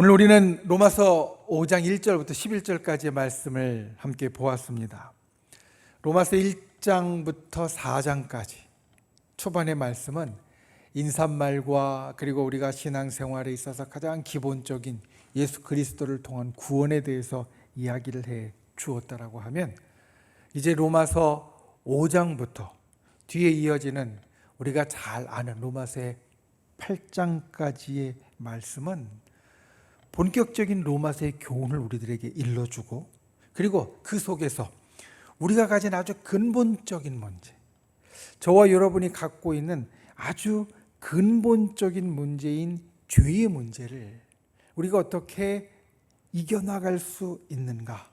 오늘 우리는 로마서 5장 1절부터 11절까지의 말씀을 함께 보았습니다. 로마서 1장부터 4장까지 초반의 말씀은 인사말과 그리고 우리가 신앙생활에 있어서 가장 기본적인 예수 그리스도를 통한 구원에 대해서 이야기를 해 주었다라고 하면, 이제 로마서 5장부터 뒤에 이어지는 우리가 잘 아는 로마서의 8장까지의 말씀은 본격적인 로마서의 교훈을 우리들에게 일러주고, 그리고 그 속에서 우리가 가진 아주 근본적인 문제, 저와 여러분이 갖고 있는 아주 근본적인 문제인 죄의 문제를 우리가 어떻게 이겨나갈 수 있는가,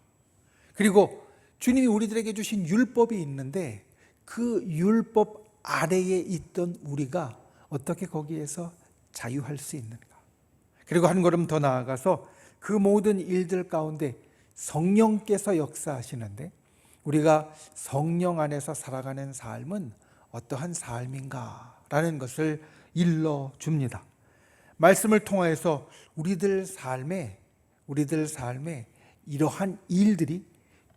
그리고 주님이 우리들에게 주신 율법이 있는데 그 율법 아래에 있던 우리가 어떻게 거기에서 자유할 수 있는가, 그리고 한 걸음 더 나아가서 그 모든 일들 가운데 성령께서 역사하시는데 우리가 성령 안에서 살아가는 삶은 어떠한 삶인가라는 것을 일러줍니다. 말씀을 통하여서 우리들 삶에 이러한 일들이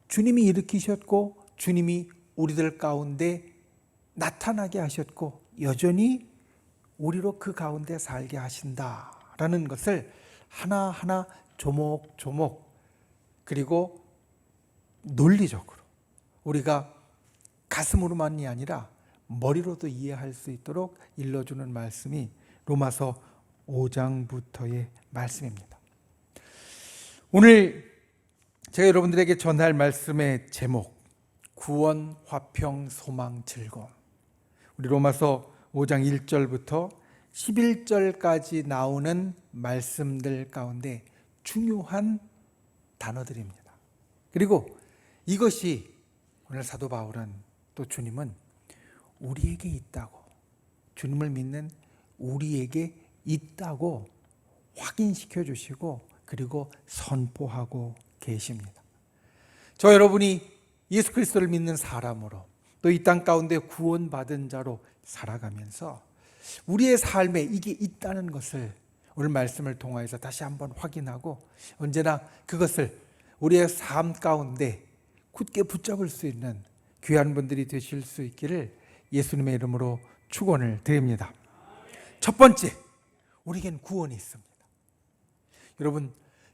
주님이 일으키셨고 주님이 우리들 가운데 나타나게 하셨고 여전히 우리로 그 가운데 살게 하신다라는 것을 하나하나 조목조목, 그리고 논리적으로 우리가 가슴으로만이 아니라 머리로도 이해할 수 있도록 일러주는 말씀이 로마서 5장부터의 말씀입니다. 오늘 제가 여러분들에게 전할 말씀의 제목, 구원, 화평, 소망, 즐거움. 우리 로마서 5장 1절부터 11절까지 나오는 말씀들 가운데 중요한 단어들입니다. 그리고 이것이 오늘 사도 바울은, 또 주님은 우리에게 있다고, 주님을 믿는 우리에게 있다고 확인시켜 주시고 그리고 선포하고 계십니다. 저 여러분이 예수 그리스도를 믿는 사람으로 또 이 땅 가운데 구원받은 자로 살아가면서 우리의 삶에 이게 있다는 것을 오늘 말씀을 통하여서 다시 한번 확인하고 언제나 그것을 우리의 삶 가운데 굳게 붙잡을 수 있는 귀한 분들이 되실 수 있기를 예수님의 이름으로 축원을 드립니다. 첫 번째, 우리에겐 구원이 있습니다. 여러분,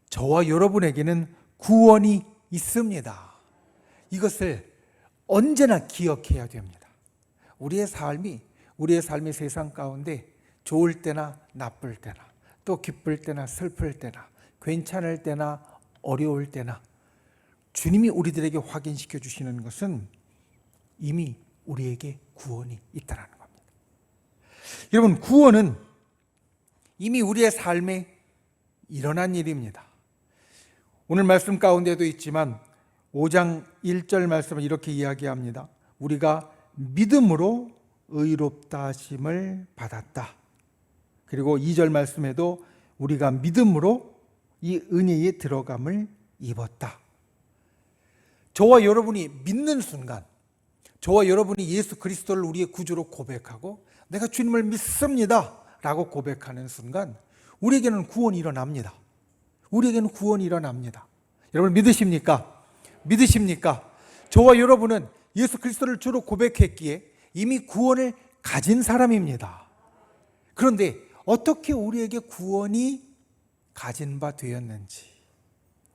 저와 여러분에게는 구원이 있습니다. 이것을 언제나 기억해야 됩니다. 우리의 삶이 세상 가운데 좋을 때나 나쁠 때나, 또 기쁠 때나 슬플 때나, 괜찮을 때나 어려울 때나 주님이 우리들에게 확인시켜 주시는 것은 이미 우리에게 구원이 있다는 겁니다. 여러분, 구원은 이미 우리의 삶에 일어난 일입니다. 오늘 말씀 가운데도 있지만 5장 1절 말씀은 이렇게 이야기합니다. 우리가 믿음으로 의롭다 하심을 받았다. 그리고 2절 말씀에도 우리가 믿음으로 이 은혜에 들어감을 입었다. 저와 여러분이 믿는 순간, 저와 여러분이 예수 그리스도를 우리의 구주로 고백하고 내가 주님을 믿습니다 라고 고백하는 순간 우리에게는 구원이 일어납니다. 우리에게는 구원이 일어납니다. 여러분 믿으십니까? 믿으십니까? 저와 여러분은 예수 그리스도를 주로 고백했기에 이미 구원을 가진 사람입니다. 그런데 어떻게 우리에게 구원이 가진 바 되었는지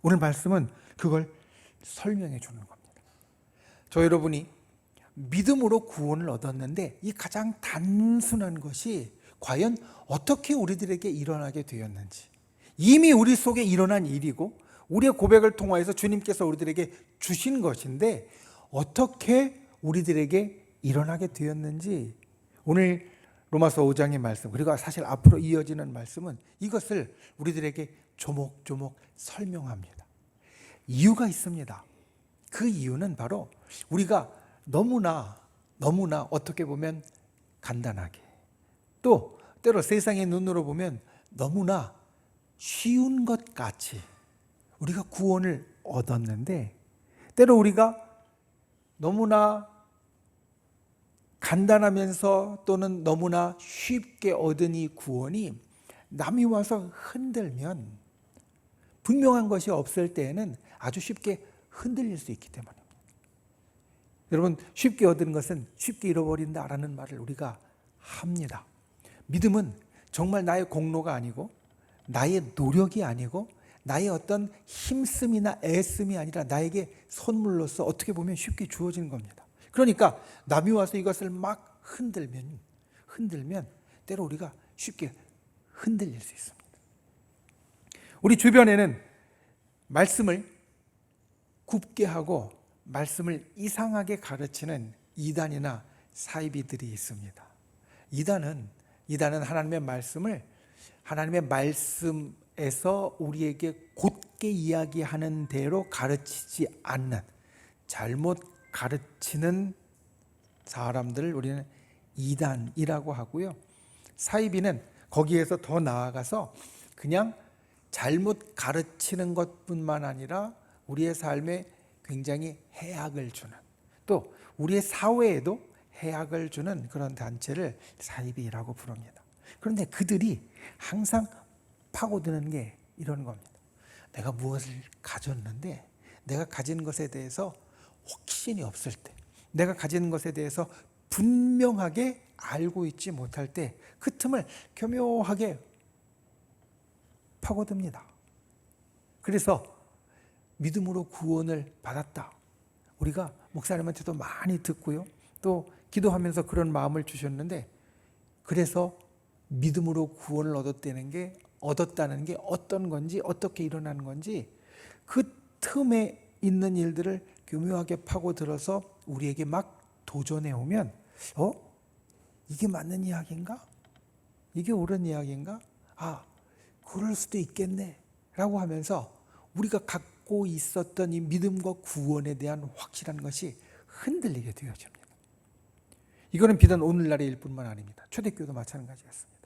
오늘 말씀은 그걸 설명해 주는 겁니다. 저 여러분이 믿음으로 구원을 얻었는데 이 가장 단순한 것이 과연 어떻게 우리들에게 일어나게 되었는지, 이미 우리 속에 일어난 일이고 우리의 고백을 통하여서 주님께서 우리들에게 주신 것인데 어떻게 우리들에게 일어나게 되었는지 오늘 로마서 5장의 말씀, 그리고 사실 앞으로 이어지는 말씀은 이것을 우리들에게 조목조목 설명합니다. 이유가 있습니다. 그 이유는 바로 우리가 너무나 어떻게 보면 간단하게, 또 때로 세상의 눈으로 보면 너무나 쉬운 것 같이 우리가 구원을 얻었는데, 때로 우리가 너무나 간단하면서 또는 너무나 쉽게 얻은 이 구원이 남이 와서 흔들면 분명한 것이 없을 때에는 아주 쉽게 흔들릴 수 있기 때문입니다. 여러분, 쉽게 얻은 것은 쉽게 잃어버린다라는 말을 우리가 합니다. 믿음은 정말 나의 공로가 아니고 나의 노력이 아니고 나의 어떤 힘씀이나 애씀이 아니라 나에게 선물로서 어떻게 보면 쉽게 주어지는 겁니다. 그러니까 남이 와서 이것을 막 흔들면 때로 우리가 쉽게 흔들릴 수 있습니다. 우리 주변에는 말씀을 굽게 하고 말씀을 이상하게 가르치는 이단이나 사이비들이 있습니다. 이단은 하나님의 말씀에서 우리에게 곧게 이야기하는 대로 가르치지 않는, 잘못 가르치는 사람들을 우리는 이단이라고 하고요. 사이비는 거기에서 더 나아가서 그냥 잘못 가르치는 것뿐만 아니라 우리의 삶에 굉장히 해악을 주는, 또 우리의 사회에도 해악을 주는 그런 단체를 사이비라고 부릅니다. 그런데 그들이 항상 파고드는 게 이런 겁니다. 내가 무엇을 가졌는데 내가 가진 것에 대해서 확신이 없을 때, 내가 가진 것에 대해서 분명하게 알고 있지 못할 때 그 틈을 교묘하게 파고듭니다. 그래서 믿음으로 구원을 받았다. 우리가 목사님한테도 많이 듣고요. 또 기도하면서 그런 마음을 주셨는데, 그래서 믿음으로 구원을 얻었다는 게 어떤 건지, 어떻게 일어나는 건지 그 틈에 있는 일들을 교묘하게 파고들어서 우리에게 막 도전해 오면 이게 맞는 이야기인가? 이게 옳은 이야기인가? 그럴 수도 있겠네 라고 하면서 우리가 갖고 있었던 이 믿음과 구원에 대한 확실한 것이 흔들리게 되어집니다. 이거는 비단 오늘날의 일뿐만 아닙니다. 초대교회도 마찬가지였습니다.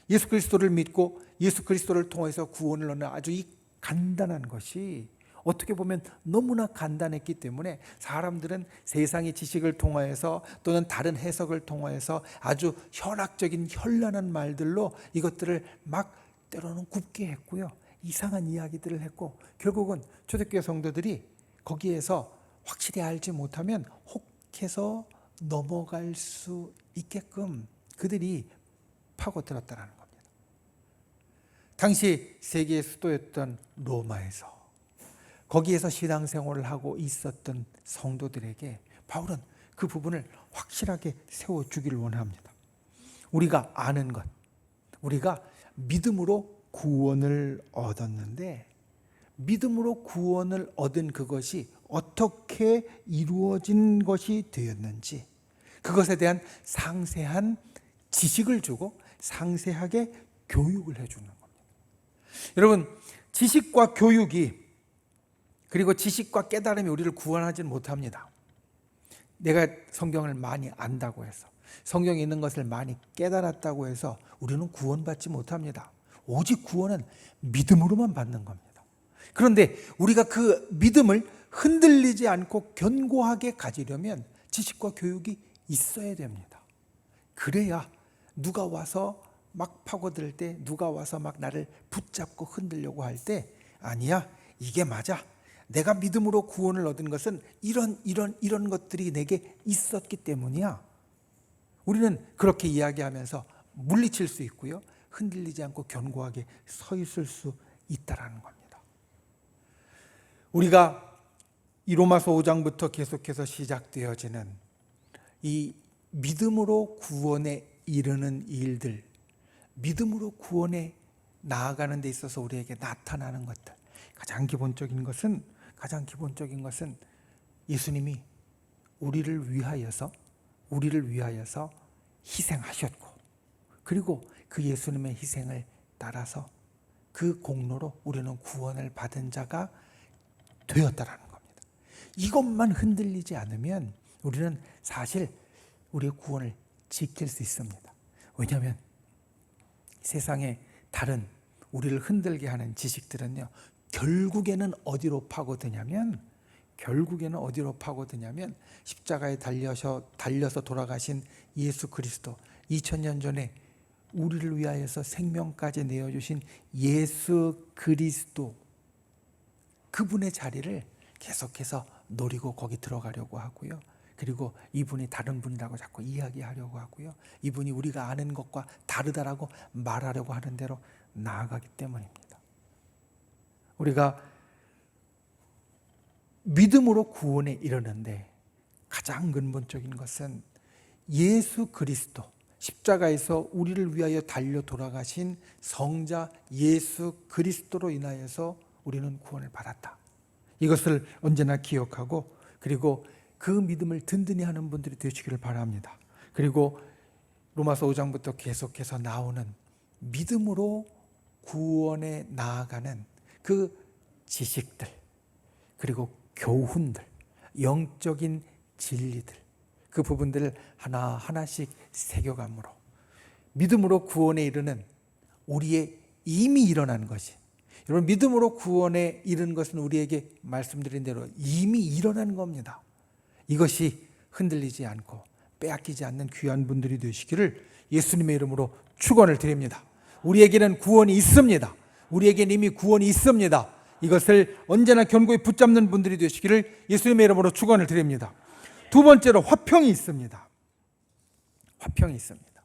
예수 그리스도를 믿고 예수 그리스도를 통해서 구원을 얻는 아주 이 간단한 것이 어떻게 보면 너무나 간단했기 때문에 사람들은 세상의 지식을 통하여서 또는 다른 해석을 통하여서 아주 현학적인 현란한 말들로 이것들을 막 때로는 굽게 했고요. 이상한 이야기들을 했고, 결국은 초대교회 성도들이 거기에서 확실히 알지 못하면 혹해서 넘어갈 수 있게끔 그들이 파고들었다는 겁니다. 당시 세계의 수도였던 로마에서 거기에서 신앙생활을 하고 있었던 성도들에게 바울은 그 부분을 확실하게 세워주기를 원합니다. 우리가 아는 것, 우리가 믿음으로 구원을 얻었는데 믿음으로 구원을 얻은 그것이 어떻게 이루어진 것이 되었는지, 그것에 대한 상세한 지식을 주고 상세하게 교육을 해주는 겁니다. 여러분, 지식과 교육이, 그리고 지식과 깨달음이 우리를 구원하지는 못합니다. 내가 성경을 많이 안다고 해서, 성경에 있는 것을 많이 깨달았다고 해서 우리는 구원받지 못합니다. 오직 구원은 믿음으로만 받는 겁니다. 그런데 우리가 그 믿음을 흔들리지 않고 견고하게 가지려면 지식과 교육이 있어야 됩니다. 그래야 누가 와서 막 파고들 때, 누가 와서 막 나를 붙잡고 흔들려고 할 때, 아니야, 이게 맞아, 내가 믿음으로 구원을 얻은 것은 이런 것들이 내게 있었기 때문이야. 우리는 그렇게 이야기하면서 물리칠 수 있고요, 흔들리지 않고 견고하게 서 있을 수 있다라는 겁니다. 우리가 이 로마서 5장부터 계속해서 시작되어지는 이 믿음으로 구원에 이르는 일들, 믿음으로 구원에 나아가는 데 있어서 우리에게 나타나는 것들, 가장 기본적인 것은 예수님이 우리를 위하여서 희생하셨고, 그리고 그 예수님의 희생을 따라서 그 공로로 우리는 구원을 받은 자가 되었다라는 겁니다. 이것만 흔들리지 않으면 우리는 사실 우리의 구원을 지킬 수 있습니다. 왜냐하면 세상에 다른 우리를 흔들게 하는 지식들은요, 결국에는 어디로 파고드냐면 십자가에 달려서 돌아가신 예수 그리스도, 2000년 전에 우리를 위하여서 생명까지 내어주신 예수 그리스도, 그분의 자리를 계속해서 노리고 거기 들어가려고 하고요. 그리고 이분이 다른 분이라고 자꾸 이야기하려고 하고요. 이분이 우리가 아는 것과 다르다라고 말하려고 하는 대로 나아가기 때문입니다. 우리가 믿음으로 구원에 이르는데 가장 근본적인 것은 예수 그리스도, 십자가에서 우리를 위하여 달려 돌아가신 성자 예수 그리스도로 인하여서 우리는 구원을 받았다. 이것을 언제나 기억하고, 그리고 그 믿음을 든든히 하는 분들이 되시기를 바랍니다. 그리고 로마서 5장부터 계속해서 나오는 믿음으로 구원에 나아가는 그 지식들, 그리고 교훈들, 영적인 진리들, 그 부분들을 하나하나씩 새겨감으로 믿음으로 구원에 이르는 우리의 이미 일어난 것이, 여러분 믿음으로 구원에 이르는 것은 우리에게 말씀드린 대로 이미 일어난 겁니다. 이것이 흔들리지 않고 빼앗기지 않는 귀한 분들이 되시기를 예수님의 이름으로 축원을 드립니다. 우리에게는 구원이 있습니다. 우리에게는 이미 구원이 있습니다. 이것을 언제나 견고히 붙잡는 분들이 되시기를 예수님의 이름으로 축원을 드립니다. 두 번째로 화평이 있습니다. 화평이 있습니다.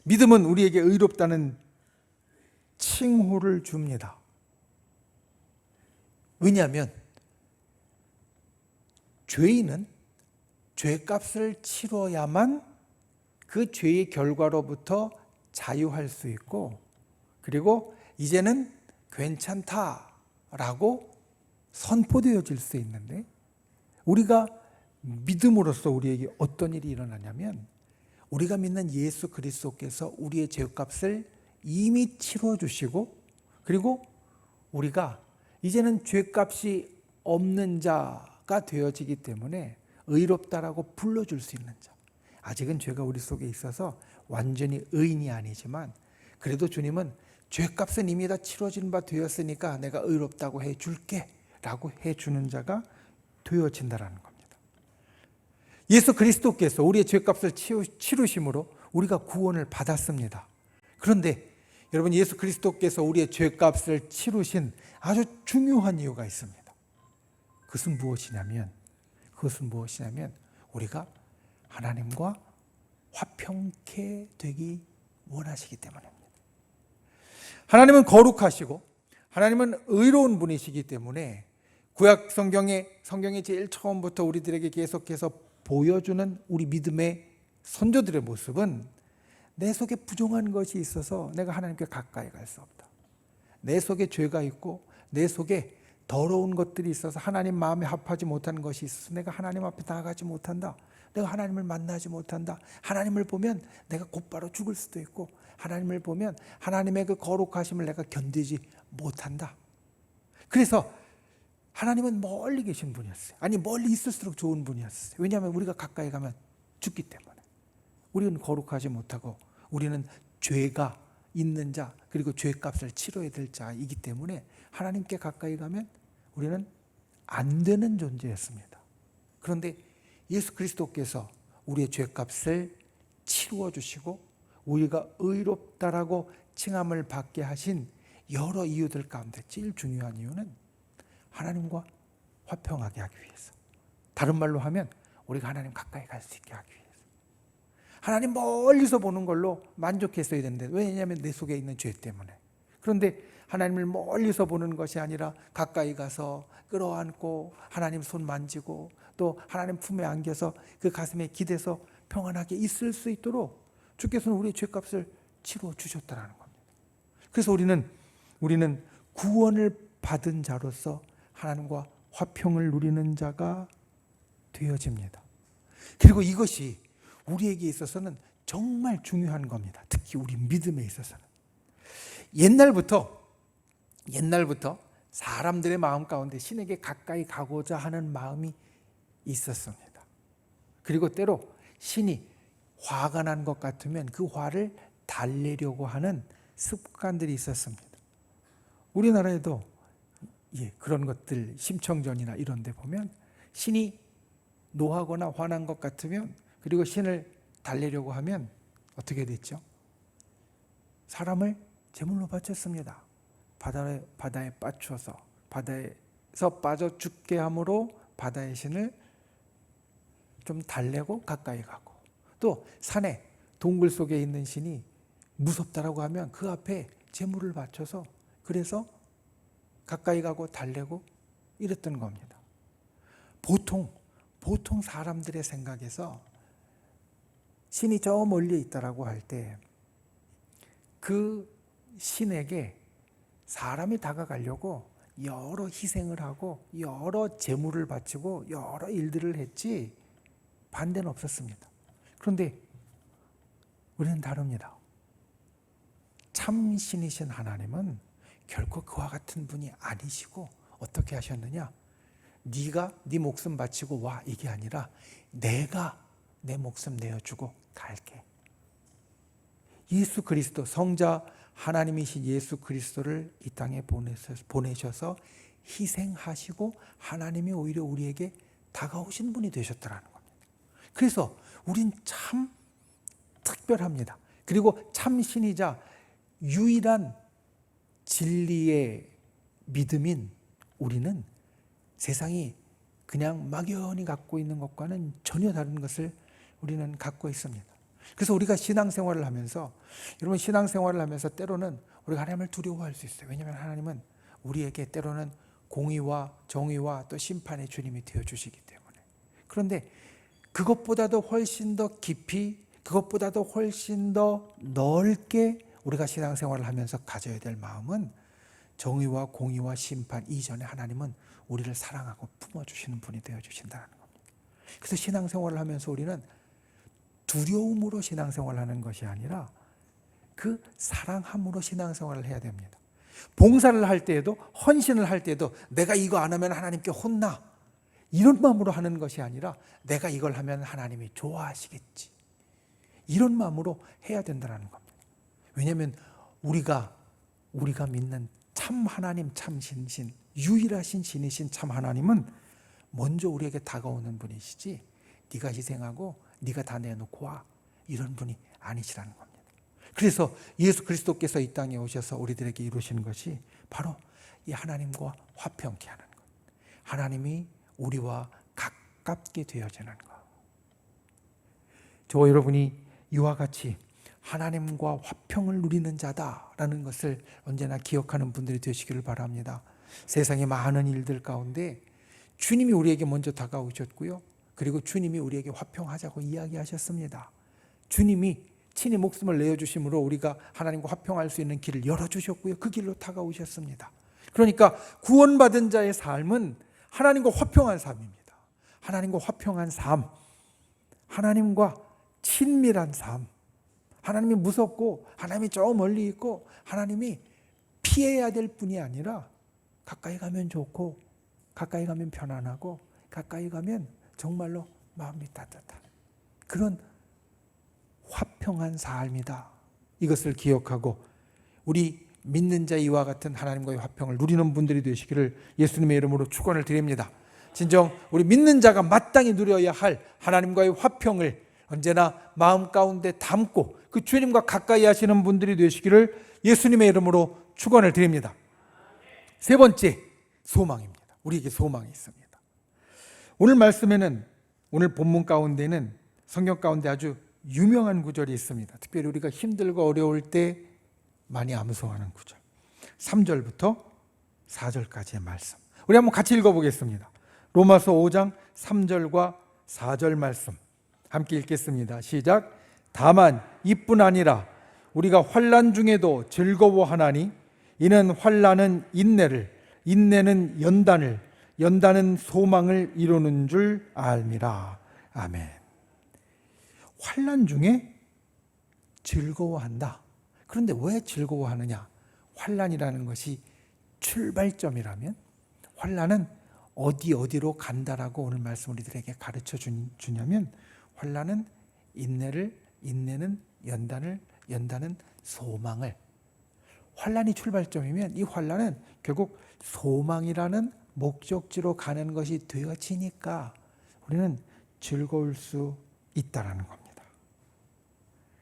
믿음은 우리에게 의롭다는 칭호를 줍니다. 왜냐하면 죄인은 죄값을 치러야만 그 죄의 결과로부터 자유할 수 있고, 그리고 이제는 괜찮다라고 선포되어질 수 있는데, 우리가 믿음으로써 우리에게 어떤 일이 일어나냐면, 우리가 믿는 예수 그리스도께서 우리의 죄값을 이미 치러주시고, 그리고 우리가 이제는 죄값이 없는 자가 되어지기 때문에 의롭다라고 불러줄 수 있는 자. 아직은 죄가 우리 속에 있어서 완전히 의인이 아니지만, 그래도 주님은 죄값은 이미 다 치러진 바 되었으니까 내가 의롭다고 해줄게 라고 해주는 자가 되어진다라는 겁니다. 예수 그리스도께서 우리의 죄값을 치르심으로 우리가 구원을 받았습니다. 그런데 여러분, 예수 그리스도께서 우리의 죄값을 치르신 아주 중요한 이유가 있습니다. 그것은 무엇이냐면 우리가 하나님과 화평케 되기 원하시기 때문입니다. 하나님은 거룩하시고 하나님은 의로운 분이시기 때문에 구약 성경에 제일 처음부터 우리들에게 계속해서 보여주는 우리 믿음의 선조들의 모습은, 내 속에 부정한 것이 있어서 내가 하나님께 가까이 갈 수 없다. 내 속에 죄가 있고 내 속에 더러운 것들이 있어서 하나님 마음에 합하지 못하는 것이 있어서 내가 하나님 앞에 나아가지 못한다. 내가 하나님을 만나지 못한다. 하나님을 보면 내가 곧바로 죽을 수도 있고, 하나님을 보면 하나님의 그 거룩하심을 내가 견디지 못한다. 그래서 하나님은 멀리 계신 분이었어요. 아니, 멀리 있을수록 좋은 분이었어요. 왜냐하면 우리가 가까이 가면 죽기 때문에. 우리는 거룩하지 못하고 우리는 죄가 있는 자, 그리고 죄값을 치러야 될 자이기 때문에 하나님께 가까이 가면 우리는 안 되는 존재였습니다. 그런데 예수 그리스도께서 우리의 죄값을 치루어 주시고 우리가 의롭다라고 칭함을 받게 하신 여러 이유들 가운데 제일 중요한 이유는 하나님과 화평하게 하기 위해서, 다른 말로 하면 우리가 하나님 가까이 갈 수 있게 하기 위해서, 하나님 멀리서 보는 걸로 만족했어야 되는데, 왜냐하면 내 속에 있는 죄 때문에. 그런데 하나님을 멀리서 보는 것이 아니라 가까이 가서 끌어안고 하나님 손 만지고 또 하나님 품에 안겨서 그 가슴에 기대서 평안하게 있을 수 있도록 주께서는 우리의 죄값을 치러 주셨다는 겁니다. 그래서 우리는 구원을 받은 자로서 하나님과 화평을 누리는 자가 되어집니다. 그리고 이것이 우리에게 있어서는 정말 중요한 겁니다. 특히 우리 믿음에 있어서는. 옛날부터 사람들의 마음 가운데 신에게 가까이 가고자 하는 마음이 있었습니다. 그리고 때로 신이 화가 난 것 같으면 그 화를 달래려고 하는 습관들이 있었습니다. 우리나라에도 그런 것들, 심청전이나 이런 데 보면 신이 노하거나 화난 것 같으면, 그리고 신을 달래려고 하면 어떻게 됐죠? 사람을 제물로 바쳤습니다. 바다에 빠추어서 바다에 빠져 죽게 함으로 바다의 신을 좀 달래고 가까이 가고, 또 산에 동굴 속에 있는 신이 무섭다라고 하면 그 앞에 제물을 바쳐서 그래서 가까이 가고 달래고 이랬던 겁니다. 보통 사람들의 생각에서 신이 저 멀리 있다라고 할 때 그 신에게 사람이 다가가려고 여러 희생을 하고 여러 제물을 바치고 여러 일들을 했지 반대는 없었습니다. 그런데 우리는 다릅니다. 참 신이신 하나님은 결코 그와 같은 분이 아니시고 어떻게 하셨느냐? 네가 네 목숨 바치고 와, 이게 아니라 내가 내 목숨 내어주고 갈게. 예수 그리스도, 성자 하나님이신 예수 그리스도를 이 땅에 보내셔서 희생하시고 하나님이 오히려 우리에게 다가오신 분이 되셨다는 겁니다. 그래서 우린 참 특별합니다. 그리고 참 신이자 유일한 진리의 믿음인 우리는 세상이 그냥 막연히 갖고 있는 것과는 전혀 다른 것을 우리는 갖고 있습니다. 그래서 우리가 신앙생활을 하면서, 여러분 신앙생활을 하면서 때로는 우리가 하나님을 두려워할 수 있어요. 왜냐하면 하나님은 우리에게 때로는 공의와 정의와 또 심판의 주님이 되어주시기 때문에. 그런데 그것보다도 훨씬 더 깊이, 그것보다도 훨씬 더 넓게 우리가 신앙생활을 하면서 가져야 될 마음은 정의와 공의와 심판 이전에 하나님은 우리를 사랑하고 품어주시는 분이 되어주신다는 겁니다. 그래서 신앙생활을 하면서 우리는 두려움으로 신앙생활을 하는 것이 아니라 그 사랑함으로 신앙생활을 해야 됩니다. 봉사를 할 때에도, 헌신을 할 때에도 내가 이거 안 하면 하나님께 혼나, 이런 마음으로 하는 것이 아니라 내가 이걸 하면 하나님이 좋아하시겠지, 이런 마음으로 해야 된다는 겁니다. 왜냐하면 우리가 믿는 참 하나님, 참 신신, 유일하신 신이신 참 하나님은 먼저 우리에게 다가오는 분이시지 네가 희생하고 네가 다 내놓고 와, 이런 분이 아니시라는 겁니다. 그래서 예수 그리스도께서 이 땅에 오셔서 우리들에게 이루신 것이 바로 이 하나님과 화평케 하는 것, 하나님이 우리와 가깝게 되어지는 것. 저와 여러분이 이와 같이 하나님과 화평을 누리는 자다라는 것을 언제나 기억하는 분들이 되시기를 바랍니다. 세상의 많은 일들 가운데 주님이 우리에게 먼저 다가오셨고요, 그리고 주님이 우리에게 화평하자고 이야기하셨습니다. 주님이 친히 목숨을 내어주심으로 우리가 하나님과 화평할 수 있는 길을 열어주셨고요, 그 길로 다가오셨습니다. 그러니까 구원받은 자의 삶은 하나님과 화평한 삶입니다. 하나님과 화평한 삶, 하나님과 친밀한 삶. 하나님이 무섭고 하나님이 저 멀리 있고 하나님이 피해야 될 뿐이 아니라 가까이 가면 좋고 가까이 가면 편안하고 가까이 가면 정말로 마음이 따뜻한 그런 화평한 삶이다. 이것을 기억하고 우리 믿는 자 이와 같은 하나님과의 화평을 누리는 분들이 되시기를 예수님의 이름으로 축원을 드립니다. 진정 우리 믿는 자가 마땅히 누려야 할 하나님과의 화평을 언제나 마음 가운데 담고 그 주님과 가까이 하시는 분들이 되시기를 예수님의 이름으로 축원을 드립니다. 세 번째, 소망입니다. 우리에게 소망이 있습니다. 오늘 말씀에는, 오늘 본문 가운데는 성경 가운데 아주 유명한 구절이 있습니다. 특별히 우리가 힘들고 어려울 때 많이 암송하는 구절, 3절부터 4절까지의 말씀, 우리 한번 같이 읽어보겠습니다. 로마서 5장 3절과 4절 말씀 함께 읽겠습니다. 시작. 다만 이뿐 아니라 우리가 환난 중에도 즐거워하나니 이는 환난은 인내를, 인내는 연단을, 연단은 소망을 이루는 줄 알미라. 아멘. 환난 중에 즐거워한다. 그런데 왜 즐거워하느냐? 환난이라는 것이 출발점이라면 환난은 어디로 간다라고 오늘 말씀 우리들에게 가르쳐 주냐면 환난은 인내를, 인내는 연단을, 연단은 소망을. 환난이 출발점이면 이 환난은 결국 소망이라는 목적지로 가는 것이 되어지니까 우리는 즐거울 수 있다라는 겁니다.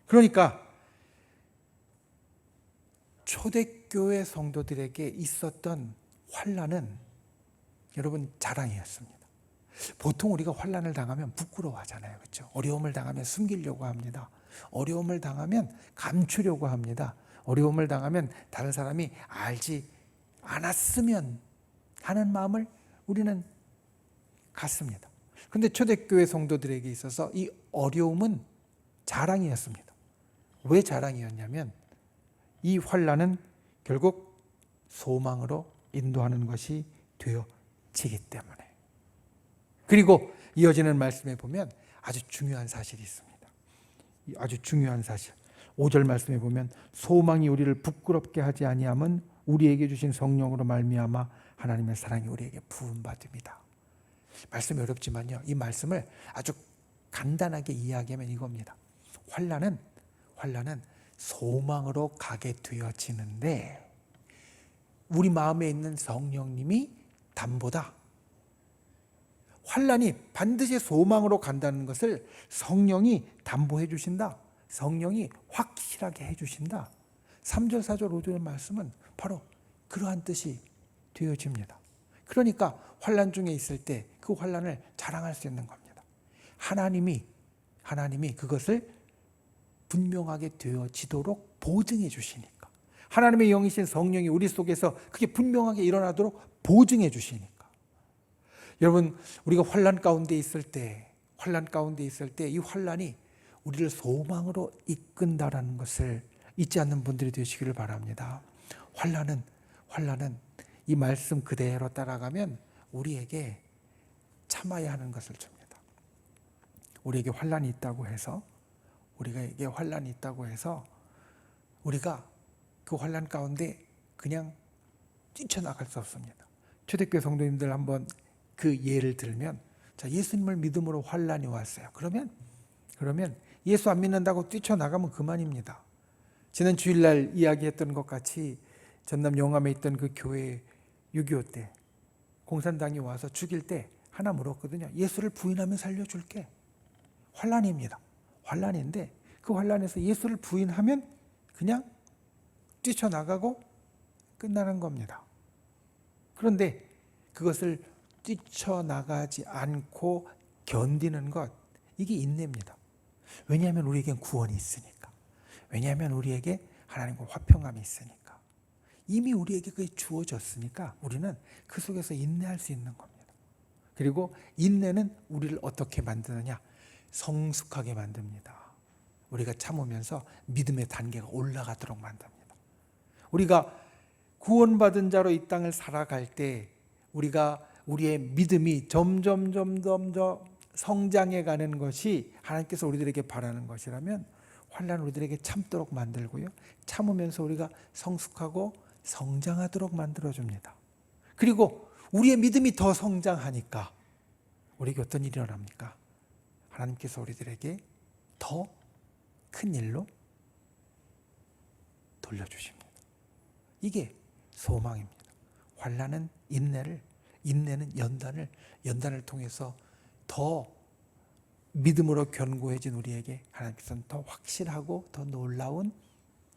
그러니까 초대교회 성도들에게 있었던 환난은 여러분 자랑이었습니다. 보통 우리가 환난을 당하면 부끄러워하잖아요. 그렇죠? 어려움을 당하면 숨기려고 합니다. 어려움을 당하면 감추려고 합니다. 어려움을 당하면 다른 사람이 알지 않았으면 하는 마음을 우리는 갖습니다. 그런데 초대교회 성도들에게 있어서 이 어려움은 자랑이었습니다. 왜 자랑이었냐면 이 환난은 결국 소망으로 인도하는 것이 되어지기 때문에. 그리고 이어지는 말씀에 보면 아주 중요한 사실이 있습니다. 아주 중요한 사실. 5절 말씀에 보면 소망이 우리를 부끄럽게 하지 아니함은 우리에게 주신 성령으로 말미암아 하나님의 사랑이 우리에게 부음받습니다. 말씀이 어렵지만요, 이 말씀을 아주 간단하게 이야기하면 이겁니다. 환난은 소망으로 가게 되어지는데 우리 마음에 있는 성령님이 담보다. 환난이 반드시 소망으로 간다는 것을 성령이 담보해 주신다. 성령이 확실하게 해주신다. 3절, 4절, 5절의 말씀은 바로 그러한 뜻이 되어집니다. 그러니까 환난 중에 있을 때 그 환난을 자랑할 수 있는 겁니다. 하나님이 그것을 분명하게 되어지도록 보증해 주시니까. 하나님의 영이신 성령이 우리 속에서 그게 분명하게 일어나도록 보증해 주시니까. 여러분, 우리가 환난 가운데 있을 때 이 환난이 우리를 소망으로 이끈다라는 것을 잊지 않는 분들이 되시기를 바랍니다. 환난은 이 말씀 그대로 따라가면 우리에게 참아야 하는 것을 줍니다. 우리에게 환난이 있다고 해서 우리가 그 환난 가운데 그냥 뛰쳐나갈 수 없습니다. 초대교회 성도님들 한번 그 예를 들면, 자, 예수님을 믿음으로 환난이 왔어요. 그러면 예수 안 믿는다고 뛰쳐나가면 그만입니다. 지난 주일날 이야기했던 것 같이 전남 영암에 있던 그 교회 6.25 때 공산당이 와서 죽일 때 하나 물었거든요. 예수를 부인하면 살려줄게. 환난입니다. 환난인데 그 환난에서 예수를 부인하면 그냥 뛰쳐나가고 끝나는 겁니다. 그런데 그것을 뛰쳐나가지 않고 견디는 것, 이게 인내입니다. 왜냐하면 우리에겐 구원이 있으니까. 왜냐하면 우리에게 하나님과 화평함이 있으니까. 이미 우리에게 그게 주어졌으니까 우리는 그 속에서 인내할 수 있는 겁니다. 그리고 인내는 우리를 어떻게 만드느냐? 성숙하게 만듭니다. 우리가 참으면서 믿음의 단계가 올라가도록 만듭니다. 우리가 구원받은 자로 이 땅을 살아갈 때 우리의 믿음이 점점 성장해 가는 것이 하나님께서 우리들에게 바라는 것이라면 환난 우리들에게 참도록 만들고요. 참으면서 우리가 성숙하고 성장하도록 만들어줍니다. 그리고 우리의 믿음이 더 성장하니까 우리에게 어떤 일이 일어납니까? 하나님께서 우리들에게 더 큰 일로 돌려주십니다. 이게 소망입니다. 환난은 인내는 연단을 통해서 더 믿음으로 견고해진 우리에게 하나님께서는 더 확실하고 더 놀라운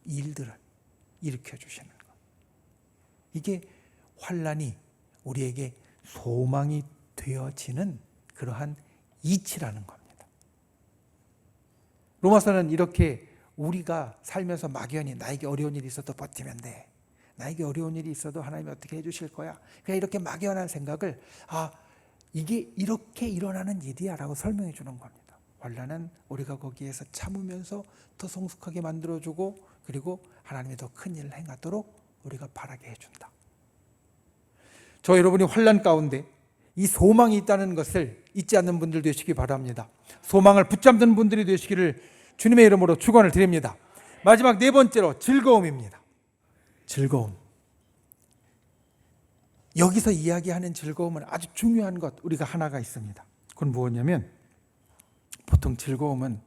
일들을 일으켜 주시는 것. 이게 환난이 우리에게 소망이 되어지는 그러한 이치라는 겁니다. 로마서는 이렇게 우리가 살면서 막연히 나에게 어려운 일이 있어도 버티면 돼. 나에게 어려운 일이 있어도 하나님이 어떻게 해주실 거야. 그냥 이렇게 막연한 생각을 이게 이렇게 일어나는 일이야 라고 설명해 주는 겁니다. 환난은 우리가 거기에서 참으면서 더 성숙하게 만들어주고 그리고 하나님이 더 큰 일을 행하도록 우리가 바라게 해준다. 저 여러분이 환난 가운데 이 소망이 있다는 것을 잊지 않는 분들 되시기 바랍니다. 소망을 붙잡는 분들이 되시기를 주님의 이름으로 축원을 드립니다. 마지막 네 번째로 즐거움입니다. 즐거움. 여기서 이야기하는 즐거움은 아주 중요한 것 우리가 하나가 있습니다. 그건 뭐냐면 보통 즐거움은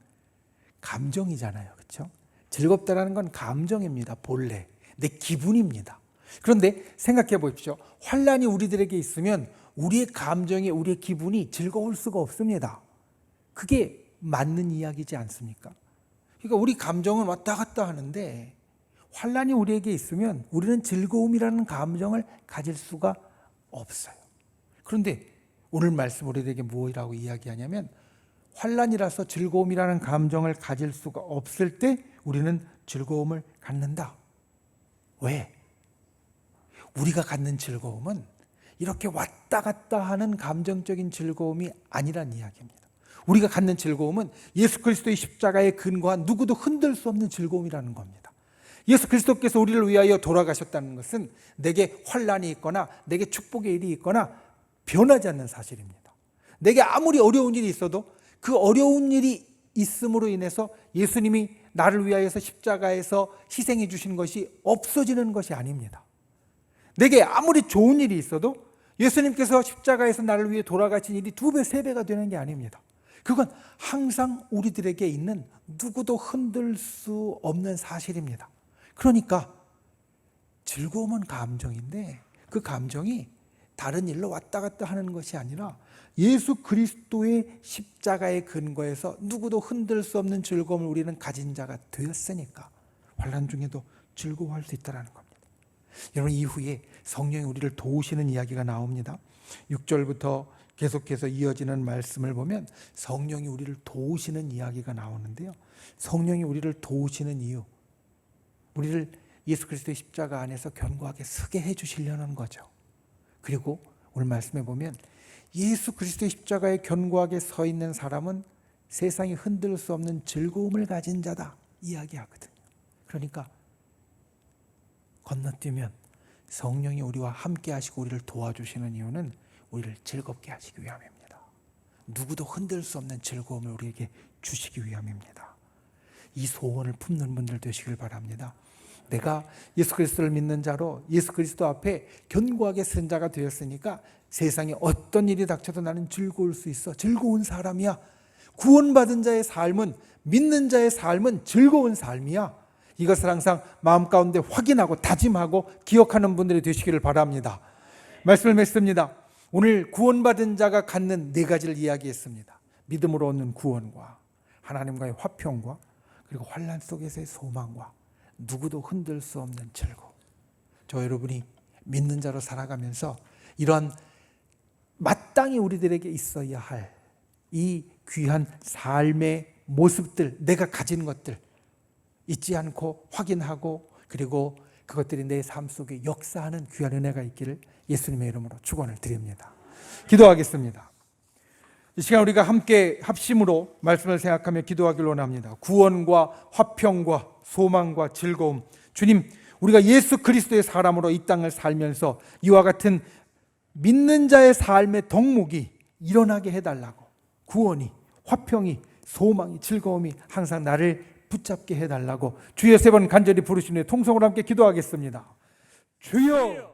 감정이잖아요. 그렇죠? 즐겁다라는 건 감정입니다. 본래 내 기분입니다. 그런데 생각해 보십시오. 환난이 우리들에게 있으면 우리의 감정이 우리의 기분이 즐거울 수가 없습니다. 그게 맞는 이야기지 않습니까? 그러니까 우리 감정은 왔다 갔다 하는데 환난이 우리에게 있으면 우리는 즐거움이라는 감정을 가질 수가 없어요. 그런데 오늘 말씀 우리에게 무엇이라고 이야기하냐면 환난이라서 즐거움이라는 감정을 가질 수가 없을 때 우리는 즐거움을 갖는다. 왜? 우리가 갖는 즐거움은 이렇게 왔다 갔다 하는 감정적인 즐거움이 아니란 이야기입니다. 우리가 갖는 즐거움은 예수 그리스도의 십자가에 근거한 누구도 흔들 수 없는 즐거움이라는 겁니다. 예수 그리스도께서 우리를 위하여 돌아가셨다는 것은 내게 환난이 있거나 내게 축복의 일이 있거나 변하지 않는 사실입니다. 내게 아무리 어려운 일이 있어도 그 어려운 일이 있음으로 인해서 예수님이 나를 위하여서 십자가에서 희생해 주신 것이 없어지는 것이 아닙니다. 내게 아무리 좋은 일이 있어도 예수님께서 십자가에서 나를 위해 돌아가신 일이 2배, 3배가 되는 게 아닙니다. 그건 항상 우리들에게 있는 누구도 흔들 수 없는 사실입니다. 그러니까 즐거움은 감정인데 그 감정이 다른 일로 왔다 갔다 하는 것이 아니라 예수 그리스도의 십자가의 근거에서 누구도 흔들 수 없는 즐거움을 우리는 가진 자가 되었으니까 환난 중에도 즐거워할 수 있다는 겁니다. 여러분, 이후에 성령이 우리를 도우시는 이야기가 나옵니다. 6절부터 계속해서 이어지는 말씀을 보면 성령이 우리를 도우시는 이야기가 나오는데요. 성령이 우리를 도우시는 이유, 우리를 예수 그리스도의 십자가 안에서 견고하게 서게 해주시려는 거죠. 그리고 오늘 말씀에 보면 예수 그리스도의 십자가에 견고하게 서 있는 사람은 세상이 흔들 수 없는 즐거움을 가진 자다 이야기하거든요. 그러니까 건너뛰면 성령이 우리와 함께 하시고 우리를 도와주시는 이유는 우리를 즐겁게 하시기 위함입니다. 누구도 흔들 수 없는 즐거움을 우리에게 주시기 위함입니다. 이 소원을 품는 분들 되시길 바랍니다. 내가 예수 그리스도를 믿는 자로 예수 그리스도 앞에 견고하게 선 자가 되었으니까 세상에 어떤 일이 닥쳐도 나는 즐거울 수 있어. 즐거운 사람이야. 구원받은 자의 삶은, 믿는 자의 삶은 즐거운 삶이야. 이것을 항상 마음 가운데 확인하고 다짐하고 기억하는 분들이 되시기를 바랍니다. 말씀을 맺습니다. 오늘 구원받은 자가 갖는 4가지를 이야기했습니다. 믿음으로 얻는 구원과 하나님과의 화평과 그리고 환난 속에서의 소망과 누구도 흔들 수 없는 즐거움. 저 여러분이 믿는 자로 살아가면서 이런 마땅히 우리들에게 있어야 할 이 귀한 삶의 모습들, 내가 가진 것들 잊지 않고 확인하고 그리고 그것들이 내 삶 속에 역사하는 귀한 은혜가 있기를 예수님의 이름으로 축원을 드립니다. 기도하겠습니다. 이 시간 우리가 함께 합심으로 말씀을 생각하며 기도하기를 원합니다. 구원과 화평과 소망과 즐거움, 주님, 우리가 예수 그리스도의 사람으로 이 땅을 살면서 이와 같은 믿는 자의 삶의 덕목이 일어나게 해달라고, 구원이, 화평이, 소망이, 즐거움이 항상 나를 붙잡게 해달라고 주여 3번 간절히 부르시는 통성으로 함께 기도하겠습니다. 주여!